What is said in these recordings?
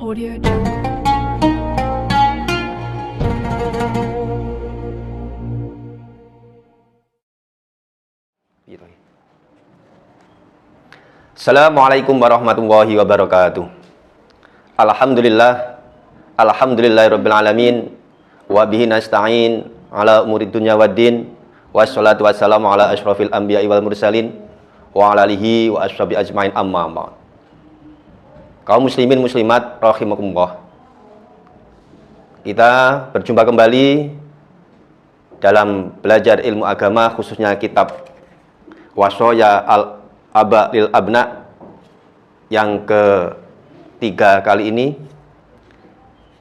Audio Jungle. Assalamualaikum warahmatullahi wabarakatuh. Alhamdulillahirabbil alamin wa bihi nasta'in ala umurid dunya waddin wassalatu wassalamu ala asyrafil anbiya'i wal mursalin wa ala alihi wa ashabi ajmain amma ba'd. Kaum muslimin muslimat rahimakumullah. Kita berjumpa kembali dalam belajar ilmu agama, khususnya kitab Washoya al-Aba lil Abna yang ketiga kali ini,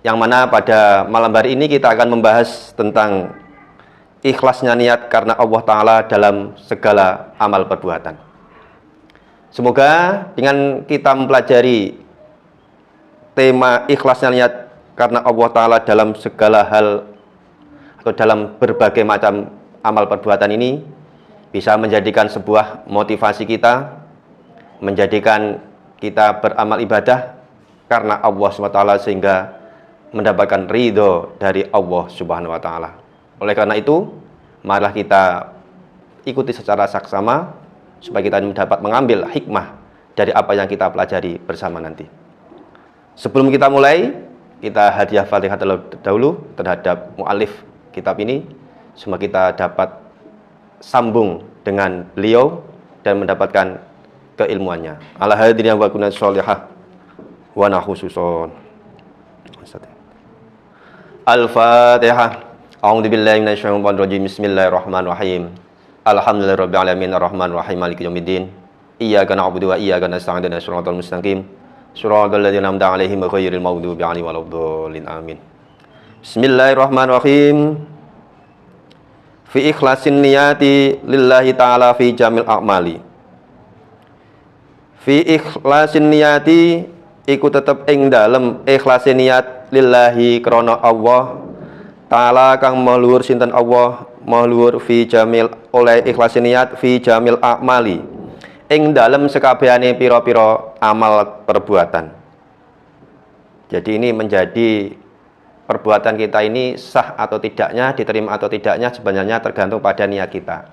yang mana pada malam hari ini kita akan membahas tentang ikhlasnya niat karena Allah Ta'ala dalam segala amal perbuatan. Semoga dengan kita mempelajari tema ikhlasnya niat karena Allah Ta'ala dalam segala hal atau dalam berbagai macam amal perbuatan ini bisa menjadikan sebuah motivasi kita, menjadikan kita beramal ibadah karena Allah SWT sehingga mendapatkan ridho dari Allah Subhanahu wa Ta'ala. Oleh karena itu, marilah kita ikuti secara saksama supaya kita dapat mengambil hikmah dari apa yang kita pelajari bersama nanti. Sebelum kita mulai, kita hadiah Fatihah dahulu terhadap mu'alif kitab ini, semoga kita dapat sambung dengan beliau dan mendapatkan keilmuannya. Ala hadirin wa kunna sholihah wa nahususon. Al-Fatihah. A'udzubillahi minasyaitonir rajim. Bismillahirrahmanirrahim. Alhamdulillahirabbil alamin arrahmanir rahim maliki yaumiddin. Iyyaka na'budu wa iyyaka nasta'in ihdinas siratal mustaqim. Shiratal ladzina an'amta 'alaihim ghairil maghdubi 'alaihim waladdallin. Amin. Bismillahirrahmanirrahim. Fi ikhlasin niyati lillahi ta'ala fi jamil a'mali. Fi ikhlasin niyati iku tetep ing dalem ikhlasin niat lillahi krana Allah Ta'ala kang maluhur sinten Allah maluhur fi jamil oleh ikhlasin niat fi jamil a'mali ing dalem sekabehane pira-pira amal perbuatan. Jadi ini menjadi perbuatan kita ini sah atau tidaknya, diterima atau tidaknya sebenarnya tergantung pada niat kita.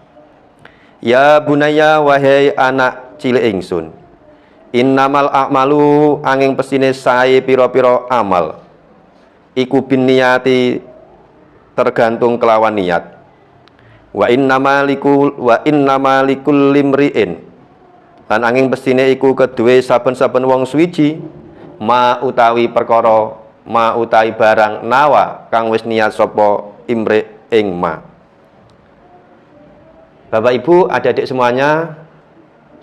Ya bunaya wahai anak cilik ingsun, innamal a'malu angin pesine sae pira-pira amal iku bin niyati tergantung kelawan niat. Wa innamalikul limriin lan angin pesine iku kedue saben-saben wong suwiji ma utawi perkara ma utawi barang nawa kang wis niat sapa imri ing ma. Bapak Ibu, adik-adik semuanya,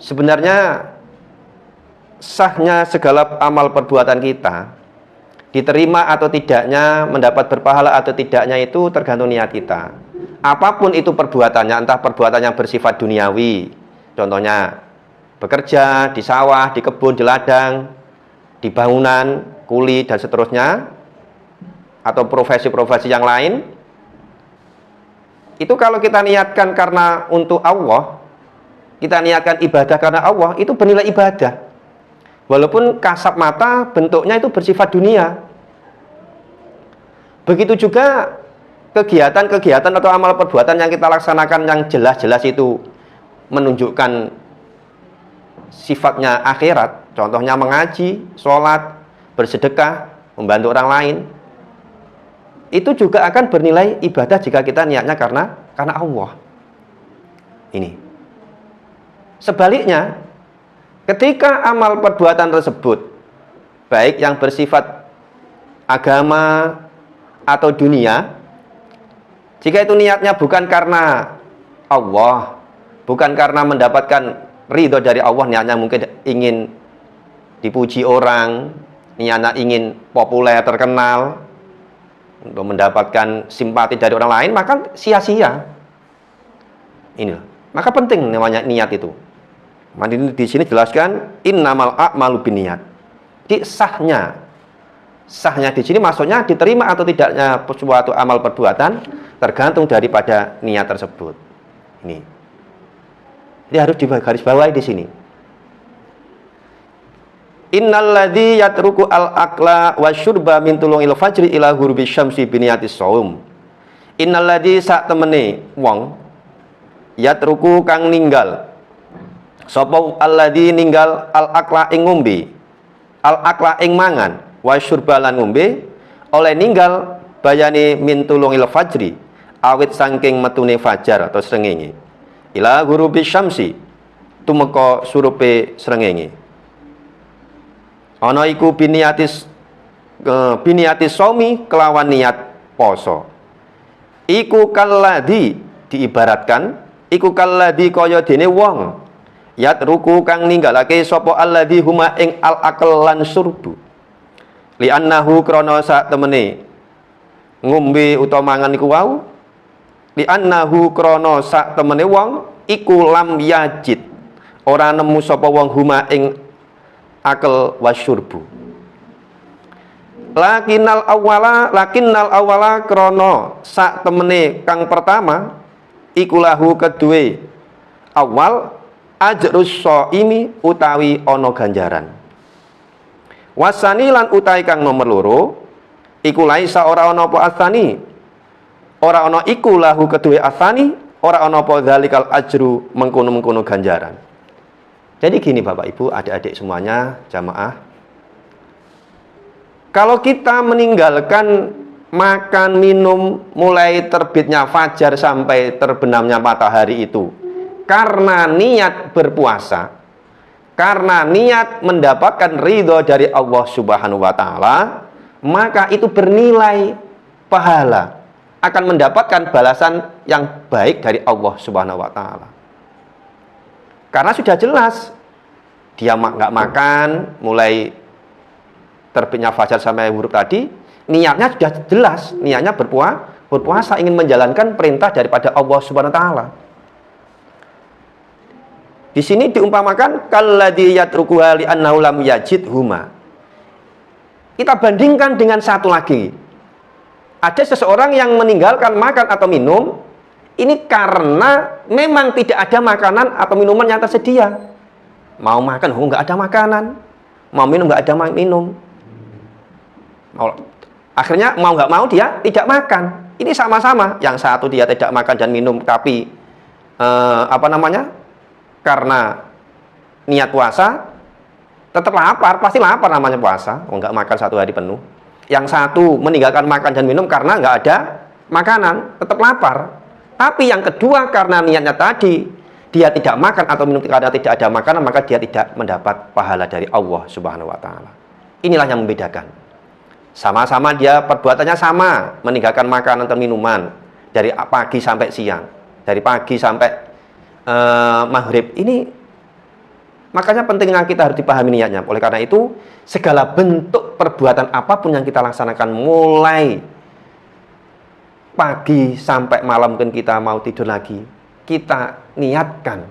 sebenarnya sahnya segala amal perbuatan kita, diterima atau tidaknya, mendapat berpahala atau tidaknya itu tergantung niat kita. Apapun itu perbuatannya, entah perbuatan yang bersifat duniawi, contohnya bekerja di sawah, di kebun, di ladang, di bangunan, kuli, dan seterusnya, atau profesi-profesi yang lain, itu kalau kita niatkan karena untuk Allah, kita niatkan ibadah karena Allah, itu bernilai ibadah. Walaupun kasat mata bentuknya itu bersifat dunia. Begitu juga kegiatan-kegiatan atau amal perbuatan yang kita laksanakan yang jelas-jelas itu menunjukkan sifatnya akhirat, contohnya mengaji, sholat, bersedekah, membantu orang lain, itu juga akan bernilai ibadah jika kita niatnya karena Allah. Ini. Sebaliknya, ketika amal perbuatan tersebut, baik yang bersifat agama atau dunia, jika itu niatnya bukan karena Allah, bukan karena mendapatkan ridho dari Allah, niatnya mungkin ingin dipuji orang, niatnya ingin populer, terkenal, untuk mendapatkan simpati dari orang lain, maka sia-sia. Inilah. Maka penting namanya niat itu. Di sini jelaskan innamal a'malu binniyat. Di sahnya di sini maksudnya diterima atau tidaknya suatu amal perbuatan tergantung daripada niat tersebut. Ini. Jadi harus digarisbawahi di sini. Innalladzi yatruku al-akla wasyurba min tulungil fajri ila ghurubi syamsi biniyatis shaum. Innalladzi sak temene wong yatruku kang ninggal sapa alladzi ninggal al-akla ing ngombe, al-akla ing mangan, wasyurba lan ngombe oleh ninggal bayane min tulungil fajri awit saking metune fajar atau srengenge ila ghurubi syamsi tumeka surupe srengenge. Ana iku biniatis shaumi kelawan niat poso. Iku kalladzi diibaratkan iku kalladzi kaya dene wong yatruku kang ninggalake sapa alladzi huma ing al-akal lan surbu. Li annahu krana sak temene ngombe utawa mangan iku wau, li annahu krana sak temene wong iku lam yajid ora nemu sapa wong huma ing akal wasyurbu. Lakinnal awala krana sak temene kang pertama iku lahu kedue awal ajrus shaimi utawi ana ganjaran. Wasani lan utawi kang nomor loro iku laisa ora ana apa asani, ora ana iku lahu kedue asani, ora ana apa zalikal ajru mengkono-mengkono ganjaran. Jadi gini Bapak Ibu, adik-adik semuanya, jamaah. Kalau kita meninggalkan makan minum mulai terbitnya fajar sampai terbenamnya matahari itu karena niat berpuasa, karena niat mendapatkan ridho dari Allah Subhanahu wa taala, maka itu bernilai pahala, akan mendapatkan balasan yang baik dari Allah Subhanahu wa taala. Karena sudah jelas dia nggak makan mulai terbitnya fajar sampai huruf tadi, niatnya sudah jelas, niatnya berpuasa ingin menjalankan perintah daripada Allah Subhanahu wa taala. Di sini diumpamakan kalladzi yatrukuha li annahu lam yajid huma. Kita bandingkan dengan satu lagi. Ada seseorang yang meninggalkan makan atau minum ini karena memang tidak ada makanan atau minuman yang tersedia. Mau makan, nggak ada makanan. Mau minum, nggak ada minum. Akhirnya mau nggak mau dia tidak makan. Ini sama-sama. Yang satu dia tidak makan dan minum, tapi karena niat puasa, tetap lapar, pasti lapar namanya puasa. Nggak makan satu hari penuh. Yang satu meninggalkan makan dan minum karena nggak ada makanan, tetap lapar. Tapi yang kedua karena niatnya tadi dia tidak makan atau minum karena tidak ada makanan, maka dia tidak mendapat pahala dari Allah Subhanahu wa taala. Inilah yang membedakan. Sama-sama dia perbuatannya sama, meninggalkan makanan atau minuman dari pagi sampai siang, dari pagi sampai maghrib. Ini makanya pentingnya kita harus dipahami niatnya. Oleh karena itu, segala bentuk perbuatan apapun yang kita laksanakan mulai pagi sampai malam, mungkin kita mau tidur lagi, kita niatkan,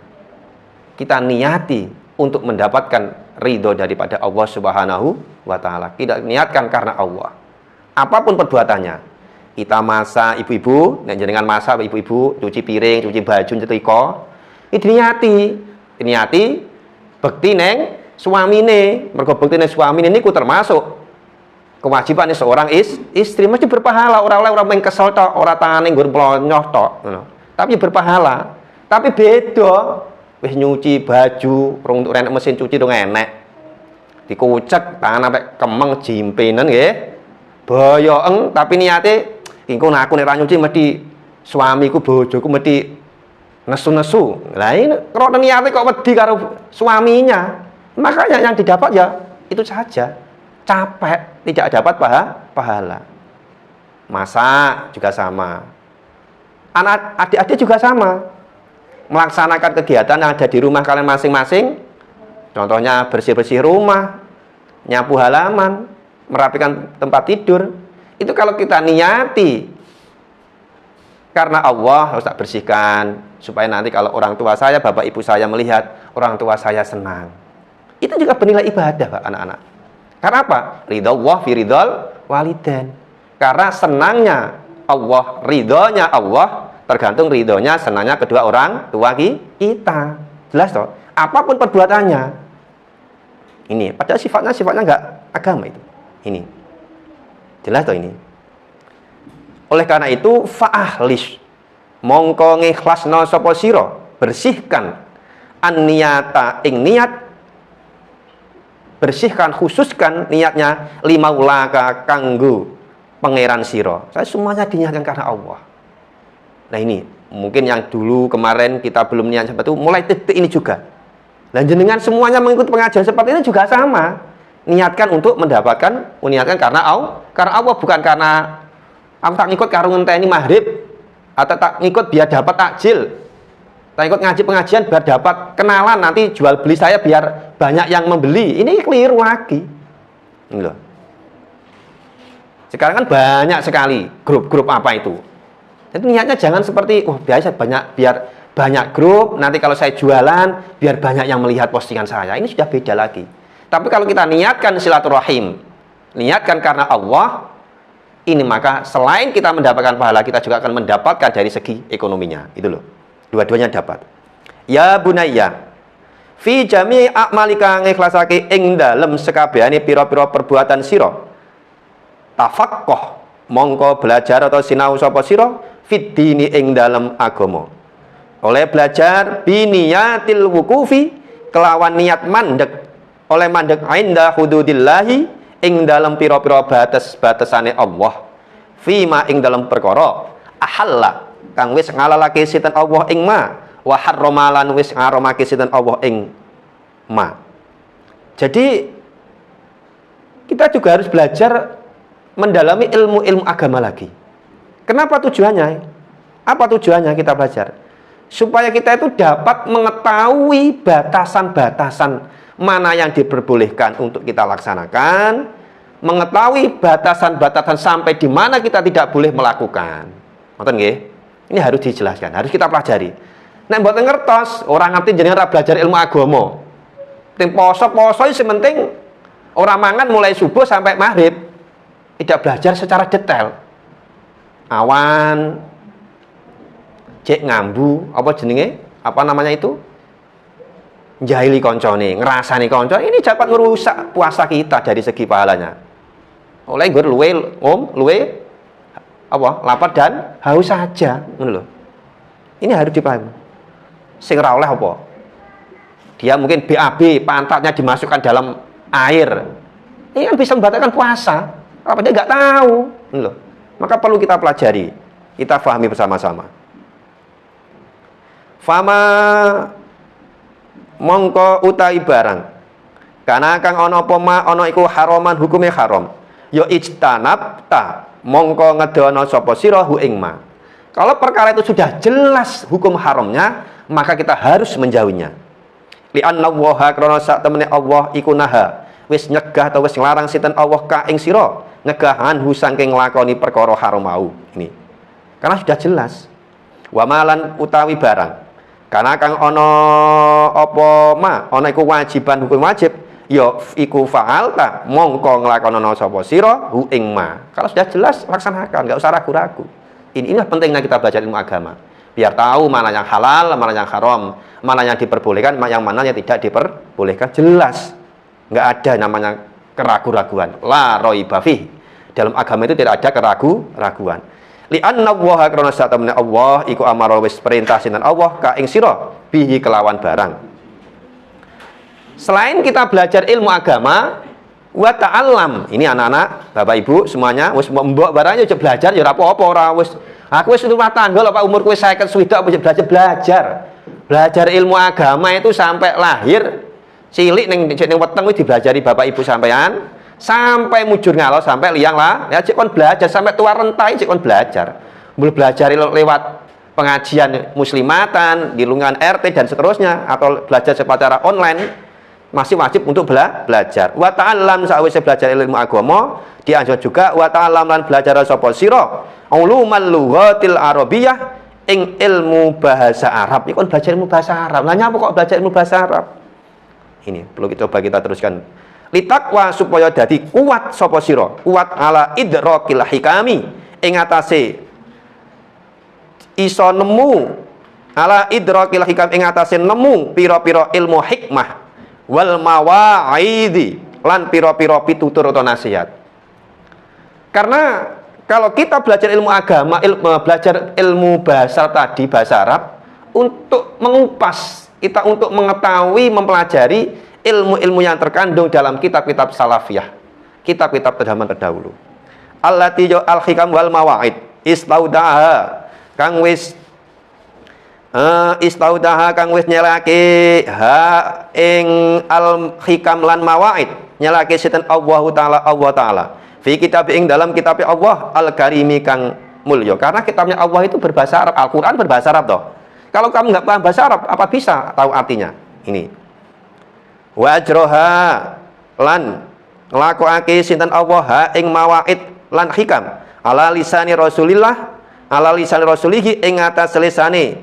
kita niati untuk mendapatkan ridho daripada Allah Subhanahu wa taala. Kita niatkan karena Allah. Apapun perbuatannya. Kita masak, ibu-ibu, nek jenengan masak ibu-ibu, cuci piring, cuci baju, nyetrika, itu niati bekti neng suamine. Mergo bekti neng suamine niku termasuk kewajiban seorang istri, mesti berpahala. Orang main kesel tok, ora tangane nggon plonyoh tok, tapi berpahala. Tapi beda wis nyuci baju, rong untuk renek mesin cuci dong enek. Dikucek tangan sampai kemeng jimpenen nggih. Boyoeng tapi niate engko aku nek ra nyuci mesti suamiku bojoku mesti nesu-nesu. Lah ini krana niate kok wedi karo suaminya. Makanya yang didapat ya itu saja. Capek, tidak dapat pahala. Masak juga sama. Anak adik-adik juga sama. Melaksanakan kegiatan yang ada di rumah kalian masing-masing. Contohnya bersih-bersih rumah, nyapu halaman, merapikan tempat tidur. Itu kalau kita niati karena Allah harus tak bersihkan supaya nanti kalau orang tua saya, bapak ibu saya melihat orang tua saya senang. Itu juga bernilai ibadah, Pak, anak-anak. Karena apa? Ridho Allah fi ridhol walidain. Karena senangnya Allah, ridhonya Allah tergantung ridhonya, senangnya kedua orang tua kita. Jelas toh? Apapun perbuatannya. Ini padahal sifatnya nggak agama itu. Ini jelas toh ini. Oleh karena itu fa'ahlis mongko ngikhlasno sapa sira, bersihkan an-niyata ing niat, bersihkan khususkan niatnya limaulaka kanggo pangeran sira. Saya semuanya diniatkan karena Allah. Nah ini mungkin yang dulu kemarin kita belum niat seperti itu, mulai titik ini juga. Dan jenengan semuanya mengikuti pengajian seperti ini juga sama. Niatkan untuk mendapatkan, niatkan karena Allah, bukan karena aku tak ngikut karo ngenteni maghrib, atau tak ngikut biar dapat takjil, tak ikut ngaji pengajian biar dapat kenalan, nanti jual beli saya biar banyak yang membeli. Ini keliru lagi. Ini loh. Sekarang kan banyak sekali grup-grup apa itu. Jadi niatnya jangan seperti biasa banyak biar banyak grup, nanti kalau saya jualan biar banyak yang melihat postingan saya. Ini sudah beda lagi. Tapi kalau kita niatkan silaturahim, niatkan karena Allah, ini maka selain kita mendapatkan pahala, kita juga akan mendapatkan dari segi ekonominya. Itu loh. Dua-duanya dapat. Ya bunayya, fi jami a'malika ngikhlasake ing dalem sekabehane pira-pira perbuatan sira. Tafaqqah mongko belajar atau sinau sapa sira fid dini ing dalem agama. Oleh belajar biniyatil wukufi kelawan niat mandek, oleh mandek inda hududillahi ing dalam pira-pira batas-batasane Allah, fima ing dalam perkara ahalla kang wis ngalalake sinten Allah ing ma, wa harrama lan wis ngaramake sinten Allah ing ma. Jadi kita juga harus belajar mendalami ilmu-ilmu agama lagi. Kenapa tujuannya? Apa tujuannya kita belajar? Supaya kita itu dapat mengetahui batasan-batasan mana yang diperbolehkan untuk kita laksanakan, mengetahui batasan-batasan sampai di mana kita tidak boleh melakukan. Ngoten nggih? Ini harus dijelaskan, harus kita pelajari. Nek mboten ngertos, orang ngerti jenenge ora belajar ilmu agama. Ting poso-poso sing penting ora mangan mulai subuh sampai maghrib. Tidak belajar secara detail. Awan cek ngambu, apa jenenge? Apa namanya itu? Jahili koncone, ngerasani konco, ini dapat merusak puasa kita dari segi pahalanya. Oleh gue luwe apa? Lapar dan haus saja, ngono lho. Ini harus dipahami. Sing ora oleh apa? Dia mungkin BAB, pantatnya dimasukkan dalam air. Ini kan bisa membatalkan puasa. Apa dia nggak tahu, ngono lho. Maka perlu kita pelajari, kita pahami bersama-sama. Fama mongko utai barang karena kang ono poma ono iku haraman hukume haram ya ijtanab ta mongko ngedono sapa sira hu ing ma. Kalau perkara itu sudah jelas hukum haramnya, maka kita harus menjauhinya. Li anna waha krana sak temene Allah iku naha wis nyegah atau wis nglarang sinten Allah ka ing sira nyegahan hu saking nglakoni perkara haram mau. Ini karena sudah jelas. Wa malan utawi barang karena kang ono apa ma ono iku wajiban hukum wajib ya iku fa'alta mongko nglakonana sapa sira hu ing ma. Kalau sudah jelas laksanakan, enggak usah ragu-ragu. Inilah pentingnya kita belajar ilmu agama, biar tahu mana yang halal, mana yang haram, mana yang diperbolehkan, yang mana yang tidak diperbolehkan. Jelas, enggak ada namanya keraguan-raguan. La raiba fi. Dalam agama itu tidak ada keraguan-raguan. Li anna waha krana satamna Allah iku amara wis perintah sinten Allah ka ing sira bihi kelawan barang. Selain kita belajar ilmu agama wa ta'allam, ini anak-anak, Bapak Ibu semuanya wis mbok barangnya aja belajar ya ora apa-apa ora wis aku wis rumah tangga lho Pak, umurku wis 50 swidak belajar. Belajar ilmu agama itu sampai lahir cilik ning weteng wis dibelajari Bapak Ibu sampean. Sampai mujur ngalo, sampai liang lah ya cek kon belajar, sampai tua rentai cek kon belajar. Mulai belajar lewat pengajian muslimatan di lingkungan RT dan seterusnya, atau belajar secara online, masih wajib untuk belajar. Wa ta'allam sawise belajar ilmu agama, dianjurkan juga wa ta'allam lan belajar sapa sira ulumal lughatil arabiyyah ing ilmu bahasa Arab. Iki kon belajar ilmu bahasa Arab. Lah nyapa kok belajar ilmu bahasa Arab? Ini perlu kita teruskan. Litakwa supaya dadi kuat sapa sira, kuat ala idrakil hikami ing atase iso nemu ala idrakil hikam ing atase nemu pira-pira ilmu hikmah wal mawa'idi lan piro-piro pitutur atau nasihat. Karena kalau kita belajar ilmu agama, belajar ilmu bahasa tadi, bahasa Arab, untuk mengupas, kita untuk mengetahui, mempelajari ilmu-ilmu yang terkandung dalam kitab-kitab salafiyah, kitab-kitab terdahulu. Allati al-hikam wal mawa'id istaudaha kang wis nyelake ha ing al-hikam lan mawa'id, nyelake sinten Allah Ta'ala fi kitab ing dalam kitab Allah al-karimi kang mulya. Karena kitabnya Allah itu berbahasa Arab, Al-Qur'an berbahasa Arab toh. Kalau kamu nggak paham bahasa Arab, apa bisa tahu artinya? Ini wa ajroha lan nglakuake sinten Allah ha ing mawa'id lan hikam ala lisani Rasulillah, ala lisani Rasulihi ing atas lisane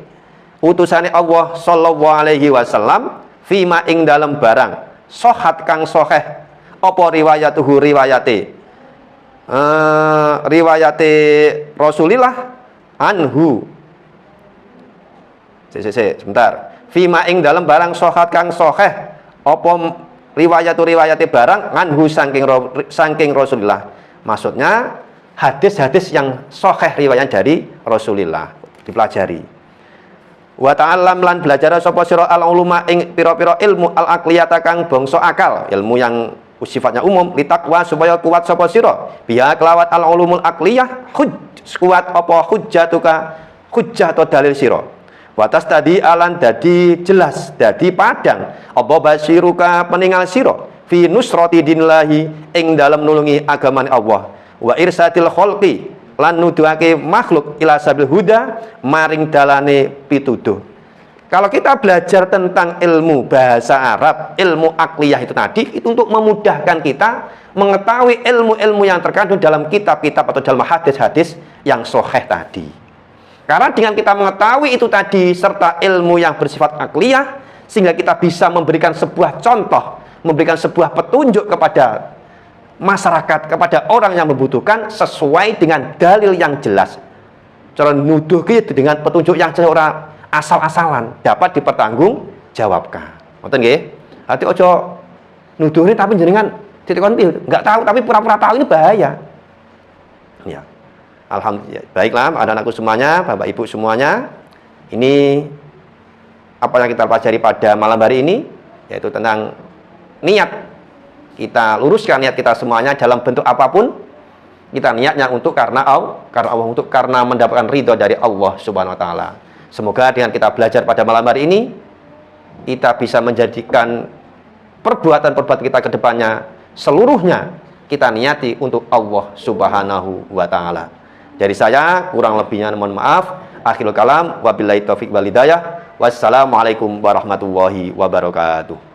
utusane Allah sallallahu alaihi wasallam fima ing dalam barang sohat kang soheh apa riwayatuhu riwayate Rasulillah anhu sebentar fima ing dalam barang sohat kang soheh apa riwayate barang anhu saking Rasulillah, maksudnya hadis-hadis yang soheh riwayat dari Rasulillah dipelajari. Wa ta'allam lan belajar sapa sira al-uluma ing pira-pira ilmu al-aqliyata kang bangsa akal, ilmu yang sifatnya umum, litakwa supaya kuat sapa sira biya kelawat al-ulumul aqliyah kuat apa hujjatuka hujjah atau dalil sira. Watas tadi alan dadi jelas dadi padang apa basiruka peninggal sira fi nusrati dinillahi ing dalam nulungi agamane Allah wa irsadil khalqi lan nuduhake makhluk ila sabil huda maring dalane pituduh. Kalau kita belajar tentang ilmu bahasa Arab, ilmu akliyah itu tadi, itu untuk memudahkan kita mengetahui ilmu-ilmu yang terkandung dalam kitab-kitab atau dalam hadis-hadis yang sahih tadi. Karena dengan kita mengetahui itu tadi serta ilmu yang bersifat akliyah, sehingga kita bisa memberikan sebuah contoh, memberikan sebuah petunjuk kepada masyarakat, kepada orang yang membutuhkan sesuai dengan dalil yang jelas. Cara nuduh gitu dengan petunjuk yang jelas, ora asal-asalan, dapat dipertanggungjawabkan. Ngoten nggih? Hati ojo nuduh ini tapi jenengan titikon enggak tahu tapi pura-pura tahu, ini bahaya. Ya. Alhamdulillah. Baiklah, anak-anakku semuanya, Bapak Ibu semuanya. Ini apa yang kita pelajari pada malam hari ini, yaitu tentang niat. Kita luruskan niat kita semuanya dalam bentuk apapun. Kita niatnya untuk karena Allah, karena mendapatkan ridho dari Allah Subhanahu wa taala. Semoga dengan kita belajar pada malam hari ini, kita bisa menjadikan perbuatan-perbuatan kita ke depannya seluruhnya kita niati untuk Allah Subhanahu wa taala. Dari saya kurang lebihnya mohon maaf. Akhirul kalam wabillahi taufik wal hidayah. Wassalamualaikum warahmatullahi wabarakatuh.